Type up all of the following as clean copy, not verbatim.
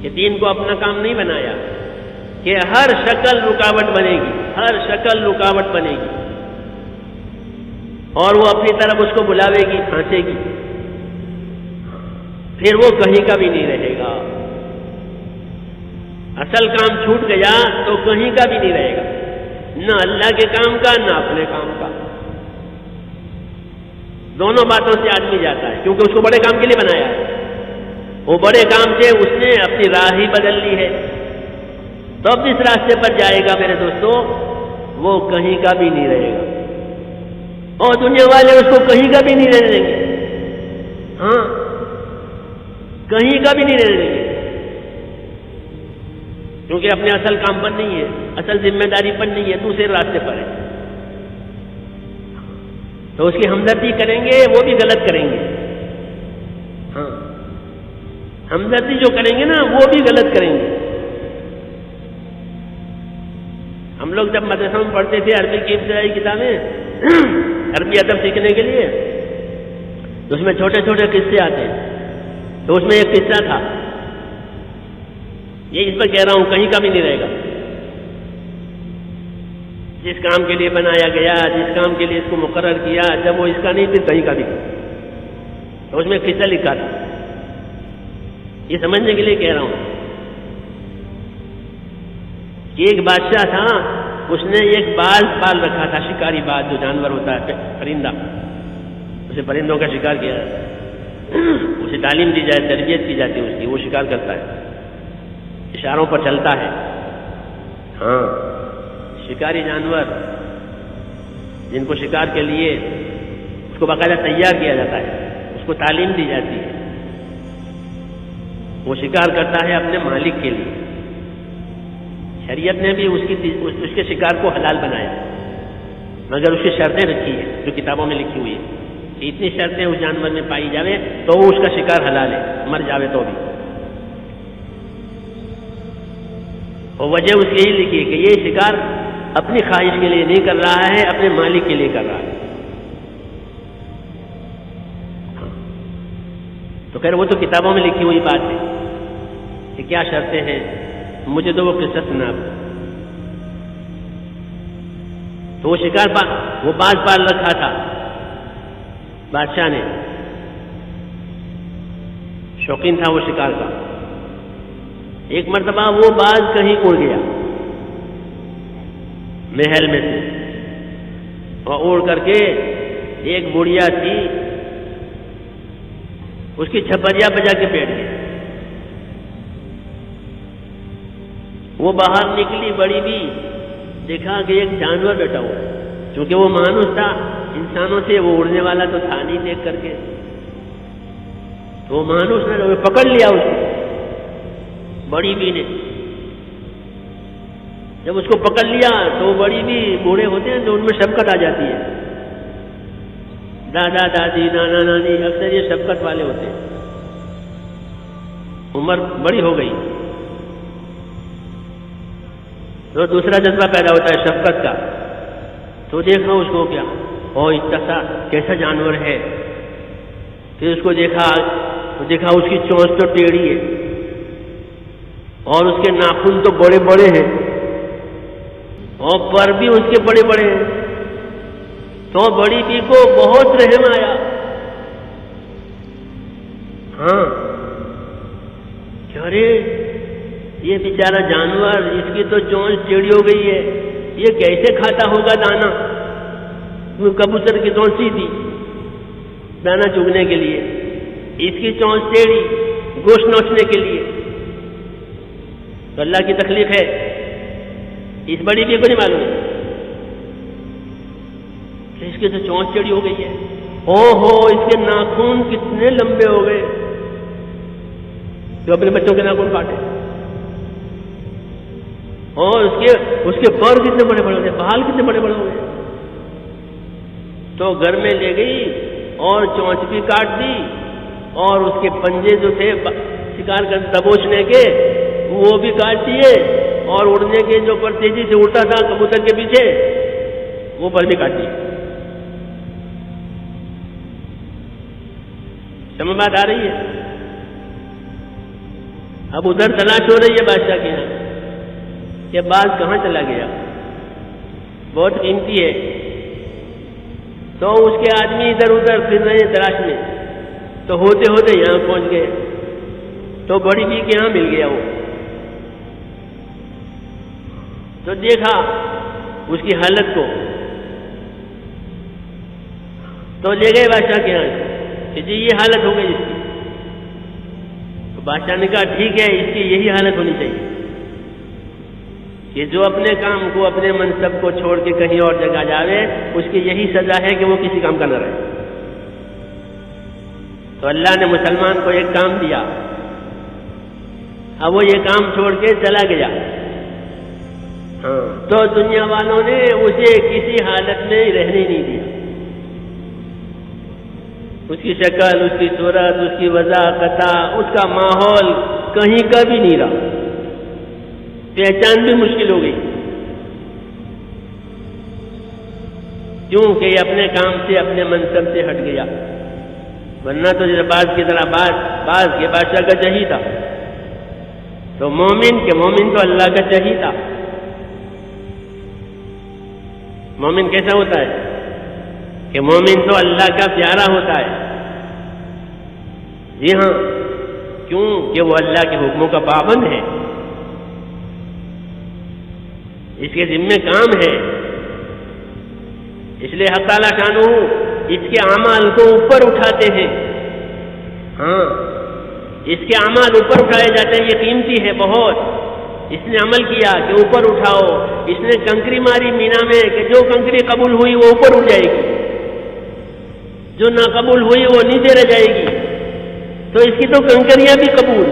کہ دین کو اپنا کام نہیں بنایا، کہ ہر شکل رکاوٹ بنے گی، ہر شکل رکاوٹ بنے گی، اور وہ اپنی طرف اس کو بلاوے گی، کھانچے گی، پھر وہ کہیں کا بھی نہیں رہے گا۔ اصل کام چھوٹ گیا تو کہیں کا بھی نہیں رہے گا، نہ اللہ کے کام کا نہ اپنے کام کا۔ دونوں باتوں سے آدمی جاتا ہے، کیونکہ اس کو بڑے کام کے لیے بنایا ہے، وہ بڑے کام سے اس نے اپنی راہ ہی بدل لی ہے، تو اب جس راستے پر جائے گا میرے دوستو وہ کہیں کا بھی نہیں رہے گا، اور دنیا والے اس کو کہیں کا بھی نہیں رہنے دیں گے، ہاں کہیں کا بھی نہیں رہنے دیں گے، کیونکہ اپنے اصل کام پر نہیں ہے، اصل ذمہ داری پر نہیں ہے، دوسرے راستے پر ہے۔ تو اس کی ہمدردی کریں گے وہ بھی غلط کریں گے، ہاں ہمدردی جو کریں گے نا وہ بھی غلط کریں گے۔ ہم لوگ جب مدرسہ میں پڑھتے تھے عربی کی ابتدائی کتابیں عربی ادب سیکھنے کے لیے، تو اس میں چھوٹے چھوٹے قصے آتے ہیں، تو اس میں ایک قصہ تھا، یہ اس پر کہہ رہا ہوں کہیں کا بھی نہیں رہے گا، جس کام کے لیے بنایا گیا، جس کام کے لیے اس کو مقرر کیا، جب وہ اس کا نہیں پھر کہیں کا بھی، تو اس میں قصہ لکھا تھا، یہ سمجھنے کے لیے کہہ رہا ہوں کہ ایک بادشاہ تھا، اس نے ایک باز پال رکھا تھا، شکاری باز جو جانور ہوتا ہے پرندہ، اسے پرندوں کا شکار کیا جاتا، اسے تعلیم دی جائے، تربیت کی جاتی ہے اس کی، وہ شکار کرتا ہے، اشاروں پر چلتا ہے، ہاں شکاری جانور جن کو شکار کے لیے اس کو باقاعدہ تیار کیا جاتا ہے، اس کو تعلیم دی جاتی ہے، وہ شکار کرتا ہے اپنے مالک کے لیے۔ شریعت نے بھی اس کے شکار کو حلال بنایا، مگر اس کی شرطیں رکھی ہیں جو کتابوں میں لکھی ہوئی ہے کہ اتنی شرطیں اس جانور میں پائی جاوے تو وہ اس کا شکار حلال ہے، مر جاوے تو بھی۔ اور وجہ اس یہی لکھی ہے کہ یہ شکار اپنی خواہش کے لیے نہیں کر رہا ہے، اپنے مالک کے لیے کر رہا ہے۔ تو خیر وہ تو کتابوں میں لکھی ہوئی بات ہے کہ کیا شرطیں ہیں، مجھے تو وہ قصہ سنا۔ تو وہ شکار وہ باز پال رکھا تھا بادشاہ نے، شوقین تھا وہ شکار کا۔ ایک مرتبہ وہ باز کہیں اڑ گیا محل میں سے، اور اڑ کر کے ایک بڑھیا تھی اس کی چھپریا بجا کے بیٹھ گئی۔ وہ باہر نکلی بڑی بھی، دیکھا کہ ایک جانور بیٹھا ہوا ہے، چونکہ وہ مانوس تھا انسانوں سے، وہ اڑنے والا تو تھا نہیں دیکھ کر کے، تو وہ مانوس نے پکڑ لیا اس کو، بڑی بی نے جب اس کو پکڑ لیا تو بڑی بھی بوڑھے ہوتے ہیں تو ان میں شفقت آ جاتی ہے، دادا دادی نانا نانی اکثر یہ شفقت والے ہوتے ہیں، عمر بڑی ہو گئی تو دوسرا جذبہ پیدا ہوتا ہے شفقت کا، تو دیکھا اس کو کیا اتنا کیسا جانور ہے، پھر اس کو دیکھا تو دیکھا اس کی چونچ تو ٹیڑھی ہے اور اس کے ناخن تو بڑے بڑے ہیں اور پر بھی اس کے بڑے بڑے ہیں، تو بڑی بی کو بہت رحم آیا، ہاں ارے یہ بیچارہ جانور اس کی تو چونچ ٹیڑھی ہو گئی ہے، یہ کیسے کھاتا ہوگا دانا، کبوتر کی چونچ تھی دانا چگنے کے لیے، اس کی چونچ ٹیڑھی گوشت نوچنے کے لیے، تو اللہ کی تخلیق ہے، اس بڑی بی کو نہیں معلوم کہ اس کی تو چونچ ٹیڑھی ہو گئی ہے، اس کے ناخن کتنے لمبے ہو گئے، جو اپنے بچوں کے ناخن کاٹے، اور اس کے پر کتنے بڑے بڑے ہو گئے، بال کتنے بڑے بڑے ہو گئے، تو گھر میں لے گئی اور چونچ بھی کاٹ دی اور اس کے پنجے جو تھے شکار کر دبوچنے کے وہ بھی کاٹ دیے، اور اڑنے کے جو پر تیزی سے اڑتا تھا کبوتر کے پیچھے وہ پر بھی کاٹ دیے۔ سمجھ بات آ رہی ہے؟ اب ادھر تلاش ہو رہی ہے بادشاہ کے یہاں کہ باز کہاں چلا گیا، بہت قیمتی ہے۔ تو اس کے آدمی ادھر ادھر پھر رہے ہیں تلاش میں، تو ہوتے ہوتے یہاں پہنچ گئے، تو بڑی بی کے یہاں مل گیا وہ، تو دیکھا اس کی حالت کو، تو لے گئے بادشاہ کے یہاں کہ جی یہ حالت ہو گئی اس کی۔ تو بادشاہ نے کہا ٹھیک ہے، اس کی یہی حالت ہونی چاہیے کہ جو اپنے کام کو، اپنے منصب کو چھوڑ کے کہیں اور جگہ جاوے، اس کی یہی سزا ہے کہ وہ کسی کام کا نہ رہے۔ تو اللہ نے مسلمان کو ایک کام دیا، اب وہ یہ کام چھوڑ کے چلا گیا، تو دنیا والوں نے اسے کسی حالت میں رہنے نہیں دیا، اس کی شکل، اس کی صورت، اس کی وضاحت، اس کا ماحول کہیں کا بھی نہیں رہا، پہچان بھی مشکل ہو گئی، کیونکہ یہ اپنے کام سے، اپنے منصب سے ہٹ گیا۔ ورنہ تو جیسے باز کی طرح باز کے بادشاہ کا چہی تھا، تو مومن تو اللہ کا چہی تھا۔ مومن کیسا ہوتا ہے کہ مومن تو اللہ کا پیارا ہوتا ہے، جی ہاں، کیوں کہ وہ اللہ کے حکموں کا پابند ہے، اس کے ذمہ کام ہے، اس لیے حق تعالیٰ شانہ اس کے اعمال کو اوپر اٹھاتے ہیں۔ ہاں، اس کے اعمال اوپر اٹھائے جاتے ہیں، یہ قیمتی ہے بہت۔ اس نے عمل کیا کہ اوپر اٹھاؤ، اس نے کنکری ماری مینا میں کہ جو کنکری قبول ہوئی وہ اوپر اٹھ جائے گی، جو نہ قبول ہوئی وہ نیچے رہ جائے گی، تو اس کی تو کنکریاں بھی قبول۔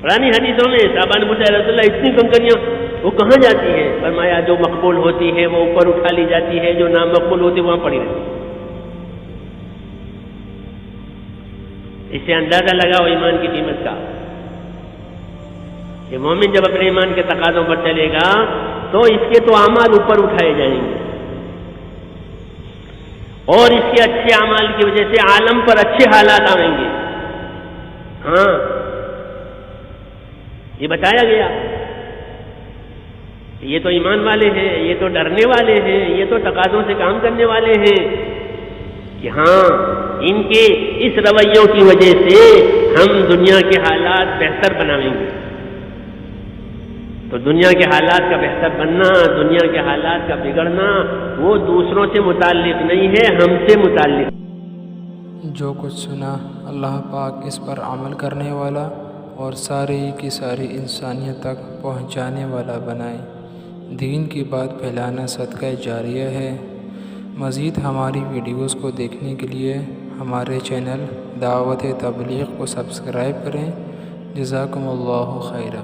پرانی حدیثوں میں صحابہ نے پوچھا رسول اللہ اتنی کنکریاں وہ کہاں جاتی ہے؟ فرمایا جو مقبول ہوتی ہے وہ اوپر اٹھا لی جاتی ہے، جو نامقبول ہوتی ہے وہاں پڑی رہتی ہے۔ اس سے اندازہ لگاؤ ایمان کی قیمت کا کہ مومن جب اپنے ایمان کے تقاضوں پر چلے گا تو اس کے تو اعمال اوپر اٹھائے جائیں گے، اور اس کے اچھے اعمال کی وجہ سے عالم پر اچھے حالات آئیں گے۔ ہاں، یہ بتایا گیا کہ یہ تو ایمان والے ہیں، یہ تو ڈرنے والے ہیں، یہ تو تقاضوں سے کام کرنے والے ہیں، کہ ہاں ان کے اس رویوں کی وجہ سے ہم دنیا کے حالات بہتر بنائیں گے۔ تو دنیا کے حالات کا بہتر بننا، دنیا کے حالات کا بگڑنا، وہ دوسروں سے متعلق نہیں ہے، ہم سے متعلق۔ جو کچھ سنا اللہ پاک اس پر عمل کرنے والا اور ساری کی ساری انسانیت تک پہنچانے والا بنائے۔ دین کی بات پھیلانا صدقہ جاریہ ہے۔ مزید ہماری ویڈیوز کو دیکھنے کے لیے ہمارے چینل دعوت تبلیغ کو سبسکرائب کریں۔ جزاکم اللہ خیرہ۔